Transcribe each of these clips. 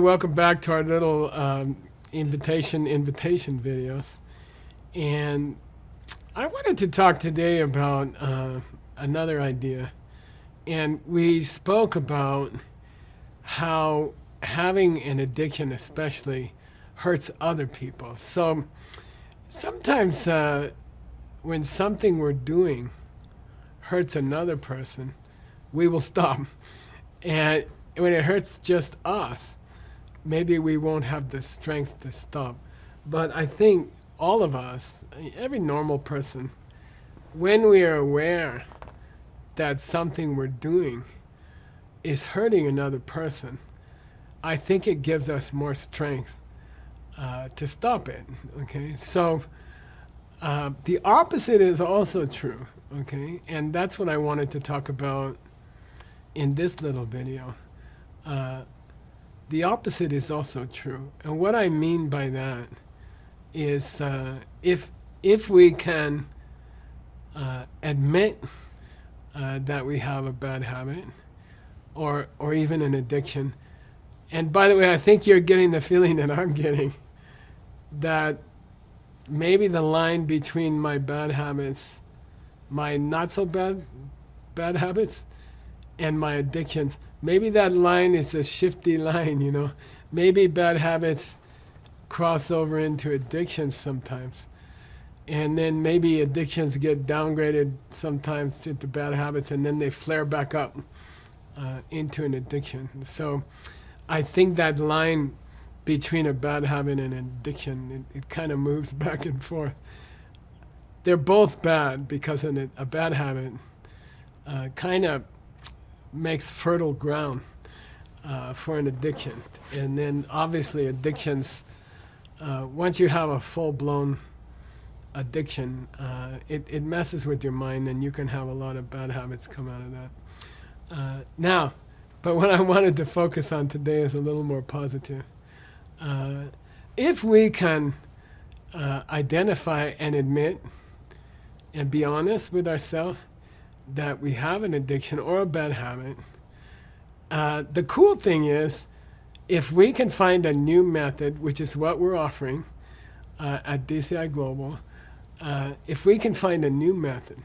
welcome back to our little invitation videos. And I wanted to talk today about another idea. And we spoke about how having an addiction especially hurts other people. So sometimes when something we're doing hurts another person, we will stop. And when it hurts just us, maybe we won't have the strength to stop. But I think all of us, every normal person, when we are aware that something we're doing is hurting another person, I think it gives us more strength to stop it. Okay, so the opposite is also true. Okay, and that's what I wanted to talk about in this little video. The opposite is also true. And what I mean by that is if we can admit that we have a bad habit or even an addiction. And by the way, I think you're getting the feeling that I'm getting, that maybe the line between my bad habits, my not so bad habits, and my addictions, maybe that line is a shifty line, you know. Maybe bad habits cross over into addictions sometimes. And then maybe addictions get downgraded sometimes into bad habits, and then they flare back up into an addiction. So I think that line between a bad habit and an addiction, it kind of moves back and forth. They're both bad because a bad habit kind of makes fertile ground for an addiction. And then obviously addictions, once you have a full-blown addiction, it messes with your mind, and you can have a lot of bad habits come out of that. Now, but what I wanted to focus on today is a little more positive. If we can identify and admit and be honest with ourselves that we have an addiction or a bad habit, the cool thing is, if we can find a new method, which is what we're offering at DCI Global, if we can find a new method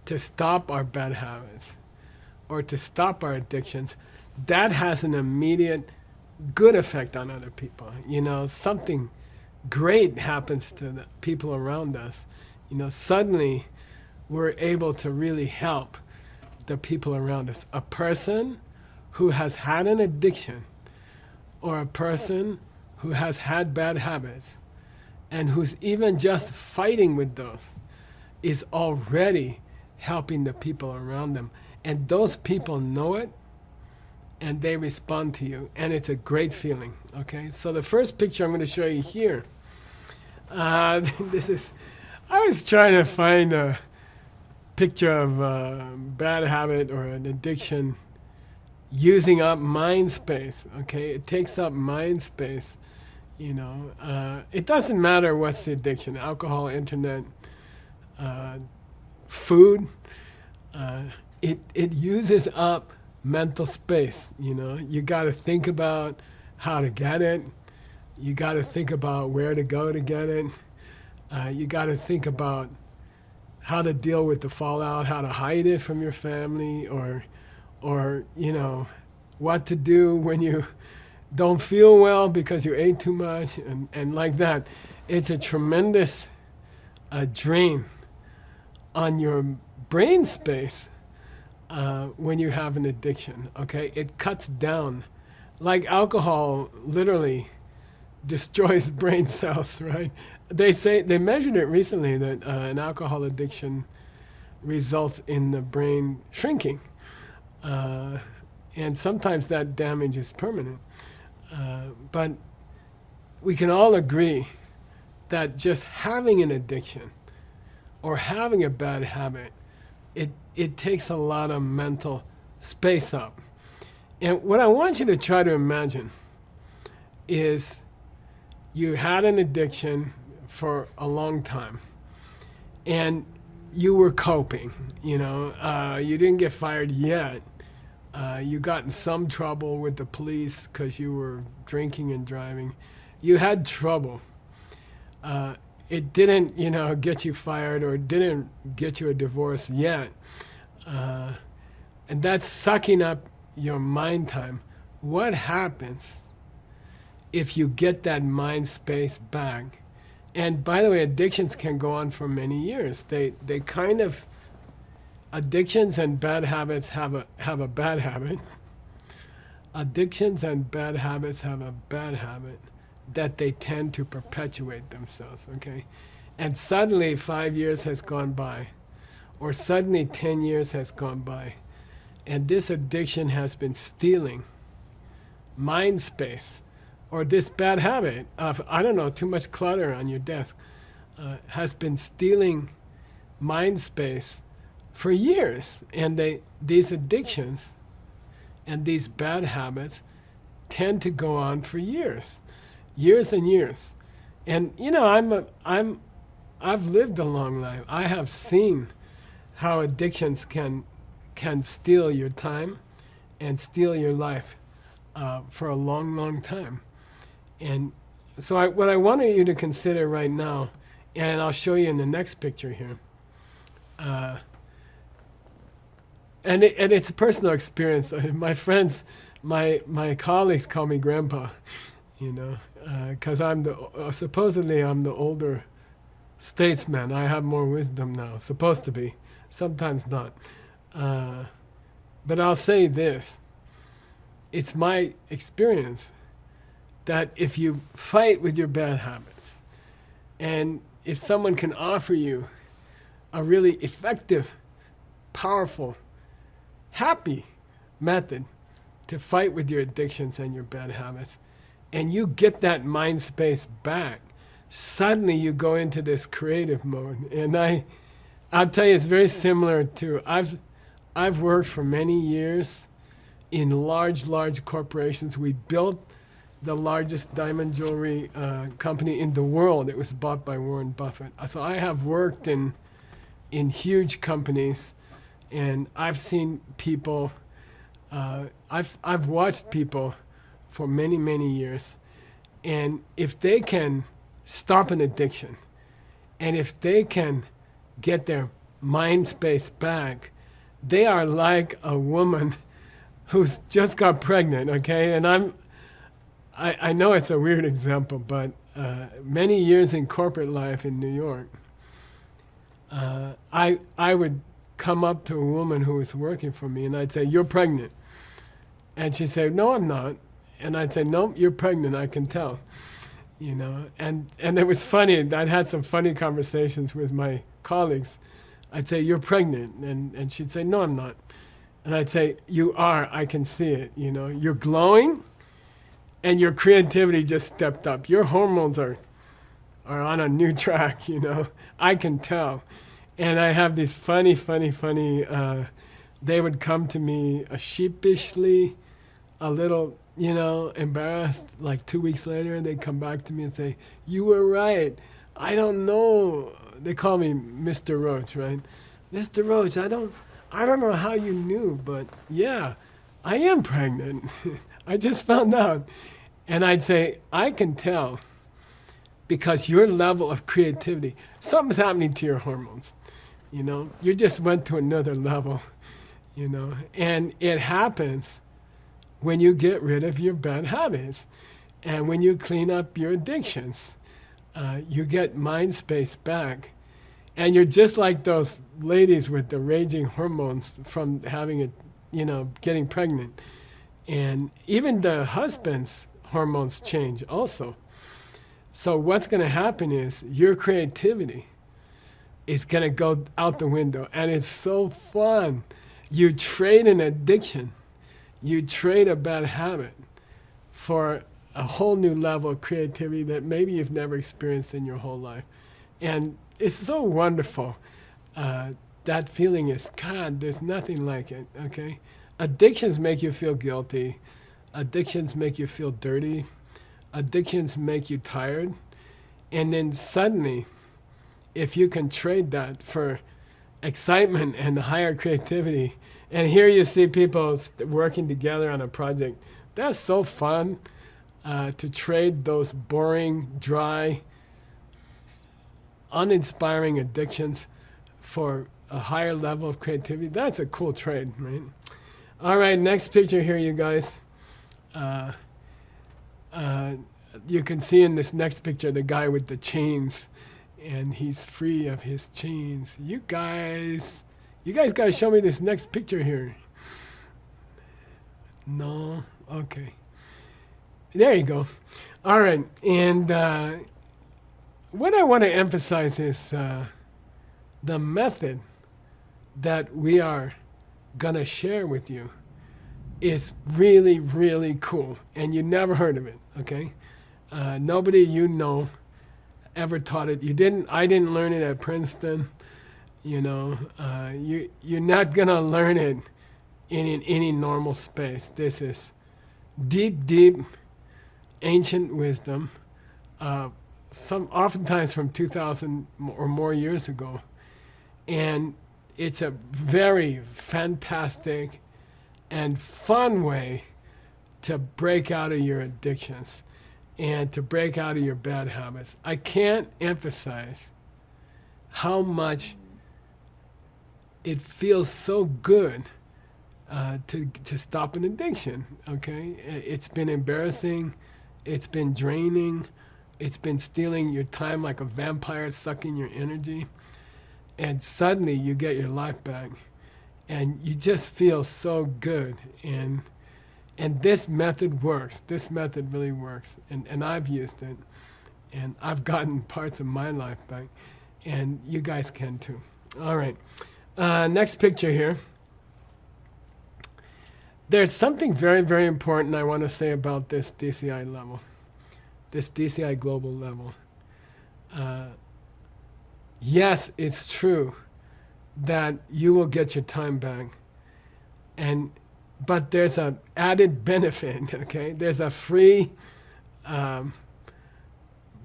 to stop our bad habits or to stop our addictions, that has an immediate good effect on other people. You know, something great happens to the people around us. You know, suddenly we're able to really help the people around us. A person who has had an addiction or a person who has had bad habits and who's even just fighting with those is already helping the people around them. And those people know it, and they respond to you, and it's a great feeling. Okay, so the first picture I'm going to show you here, I was trying to find a picture of a bad habit or an addiction using up mind space. Okay, it takes up mind space. You know, it doesn't matter what's the addiction: alcohol, internet, food. It uses up mental space. You know, you got to think about how to get it. You got to think about where to go to get it. You got to think about how to deal with the fallout, how to hide it from your family, or you know, what to do when you don't feel well because you ate too much, and like that. It's a tremendous drain on your brain space when you have an addiction. Okay, it cuts down, like alcohol literally destroys brain cells, right? They measured it recently that an alcohol addiction results in the brain shrinking, and sometimes that damage is permanent. But we can all agree that just having an addiction or having a bad habit, it takes a lot of mental space up. And what I want you to try to imagine is you had an addiction for a long time, and you were coping. You know, you didn't get fired yet, You got in some trouble with the police because you were drinking and driving. You had trouble. It didn't, get you fired, or it didn't get you a divorce yet. And that's sucking up your mind time. What happens if you get that mind space back? And by the way, addictions can go on for many years. They kind of, addictions and bad habits have a bad habit. Addictions and bad habits have a bad habit that they tend to perpetuate themselves, okay? And suddenly 5 years has gone by, or suddenly 10 years has gone by, and this addiction has been stealing mind space, or this bad habit of, too much clutter on your desk, has been stealing mind space for years. And these addictions and these bad habits tend to go on for years and years. And I've lived a long life. I have seen how addictions can steal your time and steal your life for a long, long time. And so what I wanted you to consider right now, and I'll show you in the next picture here, and it's a personal experience. My friends, my colleagues call me Grandpa, because supposedly I'm the older statesman. I have more wisdom now, supposed to be, sometimes not. But I'll say this, it's my experience that if you fight with your bad habits, and if someone can offer you a really effective, powerful, happy method to fight with your addictions and your bad habits, and you get that mind space back, suddenly you go into this creative mode. And I'll tell you, it's very similar to, I've worked for many years in large corporations. We built the largest diamond jewelry company in the world. It was bought by Warren Buffett. So I have worked in huge companies, and I've seen people, I've watched people for many, many years. And if they can stop an addiction, and if they can get their mind space back, they are like a woman who's just got pregnant, okay? And I know it's a weird example, but many years in corporate life in New York, I would come up to a woman who was working for me, and I'd say, "You're pregnant." And she'd say, "No, I'm not." And I'd say, "No, you're pregnant, I can tell." And it was funny. I'd had some funny conversations with my colleagues. I'd say, "You're pregnant." And she'd say, "No, I'm not." And I'd say, "You are, I can see it. You're glowing, and your creativity just stepped up. Your hormones are on a new track, I can tell." And I have these funny, they would come to me sheepishly, a little, embarrassed. Like 2 weeks later, they'd come back to me and say, "You were right. I don't know." They call me Mr. Roach, right? "Mr. Roach, I don't know how you knew, but yeah, I am pregnant. I just found out." And I'd say, "I can tell, because your level of creativity, something's happening to your hormones. You just went to another level, And it happens when you get rid of your bad habits, and when you clean up your addictions. You get mind space back. And you're just like those ladies with the raging hormones from having it, getting pregnant. And even the husband's hormones change also. So what's going to happen is your creativity is going to go out the window. And it's so fun. You trade an addiction. You trade a bad habit for a whole new level of creativity that maybe you've never experienced in your whole life. And it's so wonderful. That feeling is, God, there's nothing like it, okay? Addictions make you feel guilty. Addictions make you feel dirty. Addictions make you tired. And then suddenly, if you can trade that for excitement and higher creativity. And here you see people working together on a project. That's so fun to trade those boring, dry, uninspiring addictions for a higher level of creativity. That's a cool trade, right? All right, next picture here, you guys. You can see in this next picture the guy with the chains, and he's free of his chains. You guys got to show me this next picture here. No? Okay. There you go. All right, and what I want to emphasize is the method that we are going to share with you is really, really cool, and you never heard of it, okay? Nobody you know ever taught it. I didn't learn it at Princeton. You know, you're not gonna learn it in any normal space. This is deep, deep, ancient wisdom. Oftentimes from 2,000 or more years ago, and it's a very fantastic and fun way to break out of your addictions and to break out of your bad habits. I can't emphasize how much it feels so good to stop an addiction, okay? It's been embarrassing, it's been draining, it's been stealing your time like a vampire, sucking your energy, and suddenly you get your life back, and you just feel so good. And this method works. This method really works. And I've used it. And I've gotten parts of my life back. And you guys can too. All right. Next picture here. There's something very, very important I want to say about this DCI level. This DCI global level. Yes, it's true that you will get your time back. But there's an added benefit, okay? There's a free,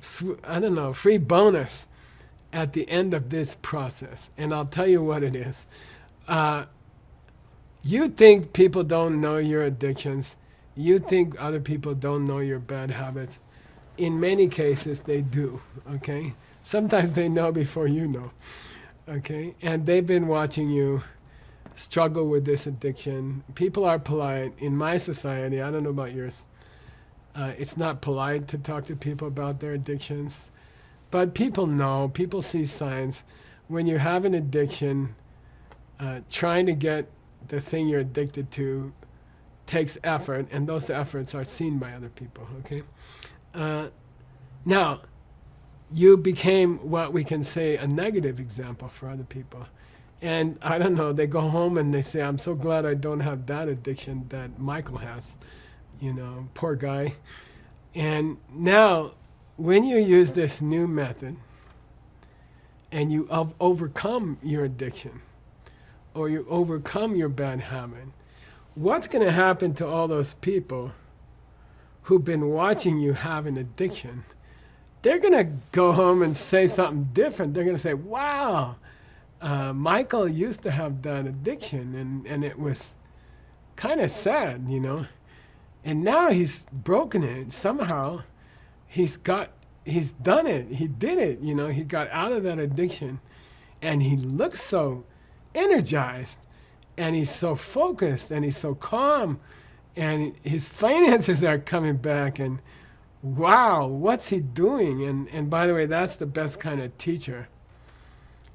free bonus at the end of this process. And I'll tell you what it is. You think people don't know your addictions. You think other people don't know your bad habits. In many cases, they do, okay? Sometimes they know before you know, okay? And they've been watching you struggle with this addiction. People are polite. In my society, I don't know about yours, it's not polite to talk to people about their addictions. But people know, people see signs. When you have an addiction, trying to get the thing you're addicted to takes effort, and those efforts are seen by other people, okay? Now, you became what we can say a negative example for other people. And I don't know, they go home and they say, I'm so glad I don't have that addiction that Michael has. You know, poor guy. And now, when you use this new method and you overcome your addiction or you overcome your bad habit, what's going to happen to all those people who've been watching you have an addiction? They're going to go home and say something different. They're going to say, wow, Michael used to have that addiction, and it was kind of sad, you know. And now he's broken it. Somehow he's done it. He did it, you know. He got out of that addiction, and he looks so energized, and he's so focused, and he's so calm, and his finances are coming back, and wow, what's he doing? And by the way, that's the best kind of teacher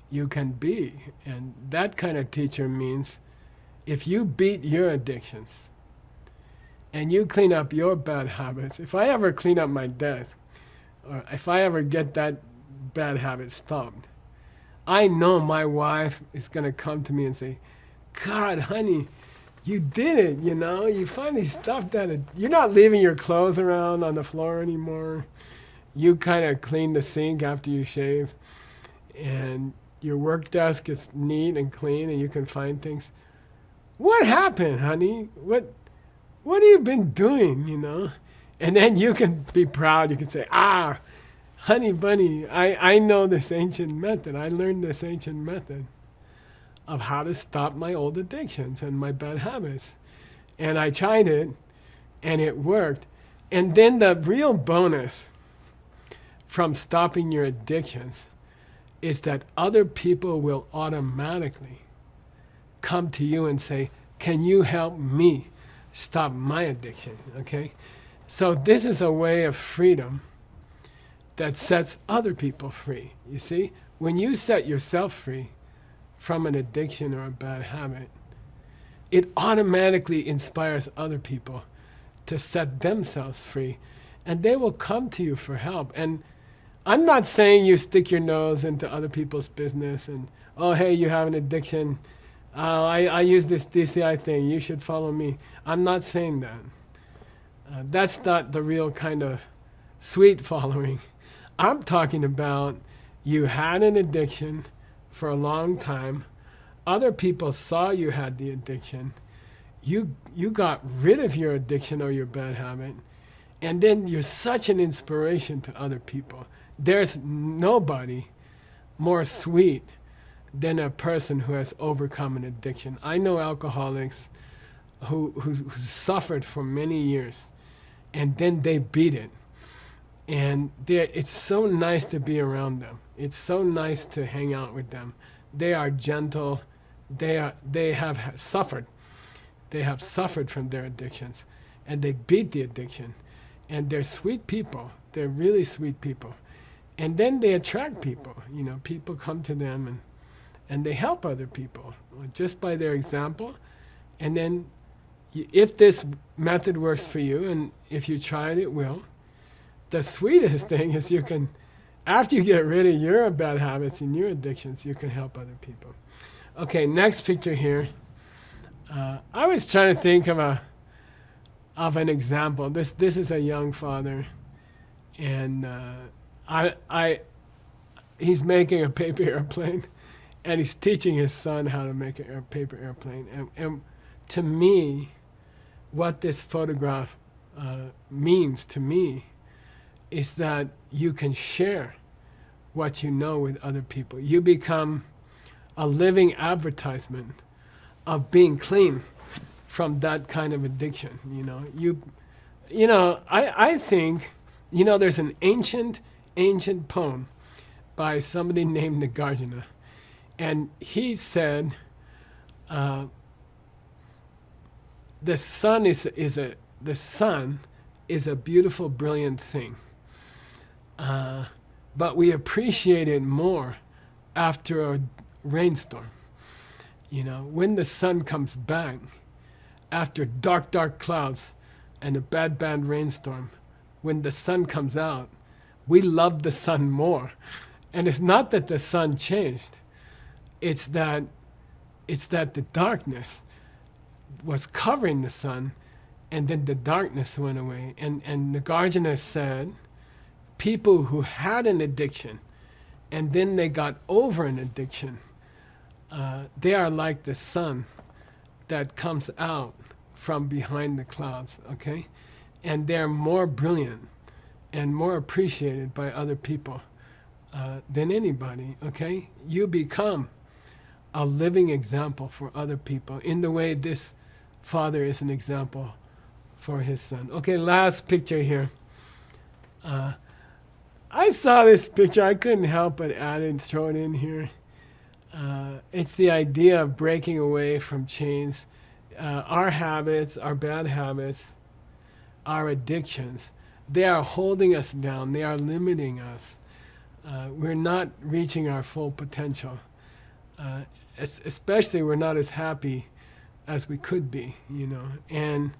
you can be. And that kind of teacher means if you beat your addictions and you clean up your bad habits, if I ever clean up my desk, or if I ever get that bad habit stopped, I know my wife is going to come to me and say, God, honey, you did it, you know? You finally stopped that. You're not leaving your clothes around on the floor anymore. You kind of clean the sink after you shave. And your work desk is neat and clean and you can find things. What happened, honey? What have you been doing, you know? And then you can be proud. You can say, honey bunny, I know this ancient method. I learned this ancient method. of how to stop my old addictions and my bad habits. And I tried it, and it worked. And then the real bonus from stopping your addictions is that other people will automatically come to you and say, can you help me stop my addiction, okay? So this is a way of freedom that sets other people free, you see? When you set yourself free from an addiction or a bad habit, it automatically inspires other people to set themselves free, and they will come to you for help. And I'm not saying you stick your nose into other people's business and, oh, hey, you have an addiction. I use this DCI thing. You should follow me. I'm not saying that. That's not the real kind of sweet following. I'm talking about you had an addiction for a long time. Other people saw you had the addiction. You got rid of your addiction or your bad habit, and then you're such an inspiration to other people. There's nobody more sweet than a person who has overcome an addiction. I know alcoholics who suffered for many years, and then they beat it. And it's so nice to be around them. It's so nice to hang out with them. They are gentle. They have suffered. They have suffered from their addictions, and they beat the addiction. And they're sweet people. They're really sweet people. And then they attract people. You know, people come to them and they help other people just by their example. And then if this method works for you, and if you try it, it will. The sweetest thing is you can, after you get rid of your bad habits and your addictions, you can help other people. Okay, next picture here. I was trying to think of an example. This is a young father, and he's making a paper airplane, and he's teaching his son how to make a paper airplane. And to me, what this photograph means to me is that you can share what you know with other people. You become a living advertisement of being clean from that kind of addiction. I think, there's an ancient poem by somebody named Nagarjuna, and he said, the sun is a beautiful, brilliant thing, but we appreciate it more after a rainstorm. When the sun comes back after dark, dark clouds and a bad, bad rainstorm, when the sun comes out, we love the sun more. And it's not that the sun changed. It's that the darkness was covering the sun, and then the darkness went away. And Nagarjuna said, people who had an addiction and then they got over an addiction, they are like the sun that comes out from behind the clouds, okay? And they're more brilliant and more appreciated by other people than anybody, okay? You become a living example for other people in the way this father is an example for his son. Okay, last picture here. I saw this picture. I couldn't help but add it and throw it in here. It's the idea of breaking away from chains. Our habits, our bad habits, our addictions, they are holding us down. They are limiting us. We're not reaching our full potential. Especially we're not as happy as we could be, And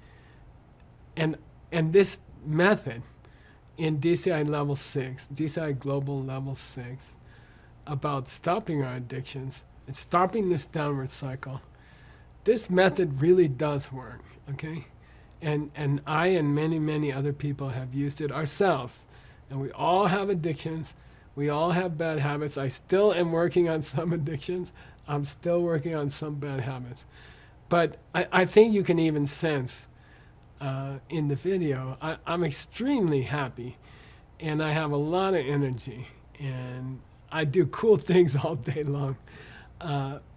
this method in DCI level 6, DCI global level 6, about stopping our addictions and stopping this downward cycle, this method really does work, okay? And I and many, many other people have used it ourselves. And we all have addictions. We all have bad habits. I still am working on some addictions. I'm still working on some bad habits. But I think you can even sense in the video, I'm extremely happy. And I have a lot of energy. And I do cool things all day long.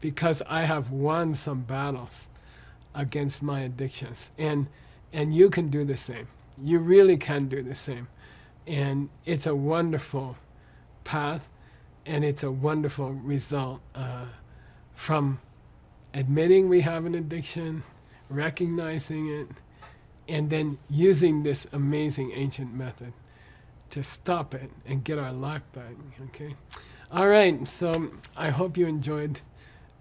because I have won some battles against my addictions. And you can do the same. You really can do the same. And it's a wonderful path, and it's a wonderful result from admitting we have an addiction, recognizing it, and then using this amazing ancient method to stop it and get our life back, okay? All right, so I hope you enjoyed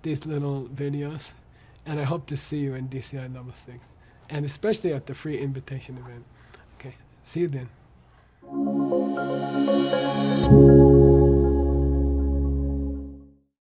these little videos, and I hope to see you in DCI Level 6, and especially at the free invitation event. Okay, see you then.